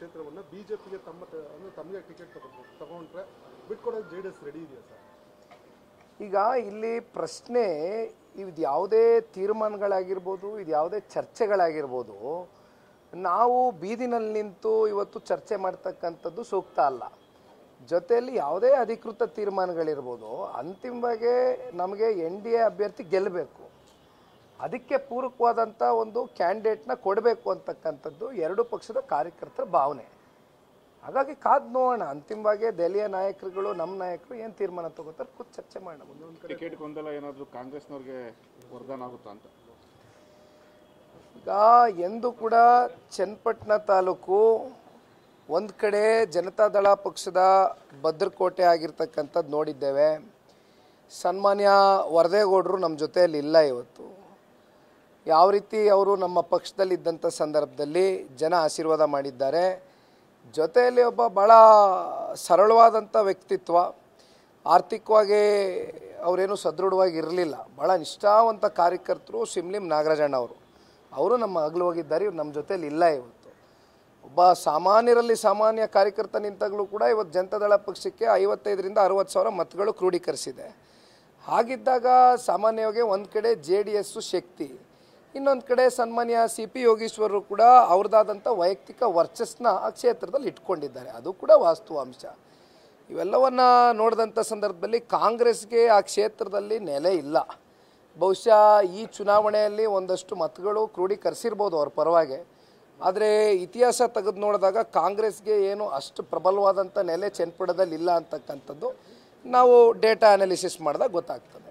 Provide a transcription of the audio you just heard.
ಕ್ಷೇತ್ರವನ್ನು ಬಿಜೆಪಿಗೆ ತಮಗೆ ಟಿಕೆಟ್ ತಗೊಂಡ್ರೆ ಬಿಟ್ಕೊಡೋಕೆ ಜೆಡಿಎಸ್ ರೆಡಿ ಇದೆಯಾ ಸರ್? ಈಗ ಇಲ್ಲಿ ಪ್ರಶ್ನೆ ಇದು ಯಾವುದೇ ತೀರ್ಮಾನಗಳಾಗಿರ್ಬೋದು, ಇದು ಯಾವುದೇ ಚರ್ಚೆಗಳಾಗಿರ್ಬೋದು, ನಾವು ಬೀದಿನಲ್ಲಿ ನಿಂತು ಇವತ್ತು ಚರ್ಚೆ ಮಾಡ್ತಕ್ಕಂಥದ್ದು ಸೂಕ್ತ ಅಲ್ಲ. ಜೊತೆಯಲ್ಲಿ ಯಾವುದೇ ಅಧಿಕೃತ ತೀರ್ಮಾನಗಳಿರ್ಬೋದು, ಅಂತಿಮವಾಗಿ ನಮಗೆ NDA ಅಭ್ಯರ್ಥಿ ಗೆಲ್ಲಬೇಕು, ಅದಕ್ಕೆ ಪೂರಕವಾದಂಥ ಒಂದು ಕ್ಯಾಂಡಿಡೇಟ್ನ ಕೊಡಬೇಕು ಅಂತಕ್ಕಂಥದ್ದು ಎರಡೂ ಪಕ್ಷದ ಕಾರ್ಯಕರ್ತರ ಭಾವನೆ. ಹಾಗಾಗಿ ಕಾದು ನೋಡೋಣ, ಅಂತಿಮವಾಗಿ ದೆಹಲಿಯ ನಾಯಕರುಗಳು ನಮ್ಮ ನಾಯಕರು ಏನು ತೀರ್ಮಾನ ತಗೋತಾರೆ ಕೂತು ಚರ್ಚೆ ಮಾಡೋಣ. ಟಿಕೆಟ್ ಗೊಂದಲ ಏನಾದರೂ ಕಾಂಗ್ರೆಸ್ನವ್ರಿಗೆ ವರದಾನ ಆಗುತ್ತಾ ಅಂತ? ಈಗ ಎಂದು ಕೂಡ ಚನ್ನಪಟ್ಟಣ ತಾಲೂಕು ಒಂದು ಕಡೆ ಜನತಾದಳ ಪಕ್ಷದ ಭದ್ರಕೋಟೆ ಆಗಿರ್ತಕ್ಕಂಥದ್ದು ನೋಡಿದ್ದೇವೆ. ಸನ್ಮಾನ್ಯ ವರದೇಗೌಡರು ನಮ್ಮ ಜೊತೆಯಲ್ಲಿ ಇಲ್ಲ ಇವತ್ತು. ಯಾವ ರೀತಿ ಅವರು ನಮ್ಮ ಪಕ್ಷದಲ್ಲಿದ್ದಂಥ ಸಂದರ್ಭದಲ್ಲಿ ಜನ ಆಶೀರ್ವಾದ ಮಾಡಿದ್ದಾರೆ. ಜೊತೆಯಲ್ಲಿ ಒಬ್ಬ ಭಾಳ ಸರಳವಾದಂಥ ವ್ಯಕ್ತಿತ್ವ, ಆರ್ಥಿಕವಾಗಿ ಅವರೇನು ಸದೃಢವಾಗಿ ಇರಲಿಲ್ಲ, ಭಾಳ ನಿಷ್ಠಾವಂತ ಕಾರ್ಯಕರ್ತರು ಸಿಮ್ಲಿಂ ನಾಗರಾಜಣ್ಣ ಅವರು ನಮ್ಮ ಅಗಲು ಹೋಗಿದ್ದಾರೆ. ಇವ್ರು ನಮ್ಮ ಜೊತೆಯಲ್ಲಿ ಇಲ್ಲ ಇವತ್ತು. ಒಬ್ಬ ಸಾಮಾನ್ಯರಲ್ಲಿ ಸಾಮಾನ್ಯ ಕಾರ್ಯಕರ್ತ ನಿಂತಾಗಲೂ ಕೂಡ ಇವತ್ತು ಜನತಾದಳ ಪಕ್ಷಕ್ಕೆ 55ರಿಂದ 60 ಸಾವಿರ ಮತಗಳು ಕ್ರೋಢೀಕರಿಸಿದೆ. ಹಾಗಿದ್ದಾಗ ಸಾಮಾನ್ಯವಾಗಿ ಒಂದು ಕಡೆ JDS ಶಕ್ತಿ, ಇನ್ನೊಂದು ಕಡೆ ಸನ್ಮಾನ್ಯ CP ಯೋಗೀಶ್ವರರು ಕೂಡ ಅವ್ರದ್ದಾದಂಥ ವೈಯಕ್ತಿಕ ವರ್ಚಸ್ಸನ್ನ ಆ ಕ್ಷೇತ್ರದಲ್ಲಿ ಇಟ್ಕೊಂಡಿದ್ದಾರೆ. ಅದು ಕೂಡ ವಾಸ್ತವಾಂಶ. ಇವೆಲ್ಲವನ್ನು ನೋಡಿದಂಥ ಸಂದರ್ಭದಲ್ಲಿ ಕಾಂಗ್ರೆಸ್ಗೆ ಆ ಕ್ಷೇತ್ರದಲ್ಲಿ ನೆಲೆ ಇಲ್ಲ. ಬಹುಶಃ ಈ ಚುನಾವಣೆಯಲ್ಲಿ ಒಂದಷ್ಟು ಮತಗಳು ಕ್ರೋಢೀಕರಿಸಿರ್ಬೋದು ಅವ್ರ ಪರವಾಗಿ. ಆದರೆ ಇತಿಹಾಸ ತೆಗೆದು ನೋಡಿದಾಗ ಕಾಂಗ್ರೆಸ್ಗೆ ಏನು ಅಷ್ಟು ಪ್ರಬಲವಾದಂಥ ನೆಲೆ ಚನ್ನಪಟ್ಟಣದಲ್ಲಿ ಇಲ್ಲ ಅಂತಕ್ಕಂಥದ್ದು ನಾವು ಡೇಟಾ ಅನಾಲಿಸಿಸ್ ಮಾಡಿದಾಗ ಗೊತ್ತಾಗ್ತದೆ.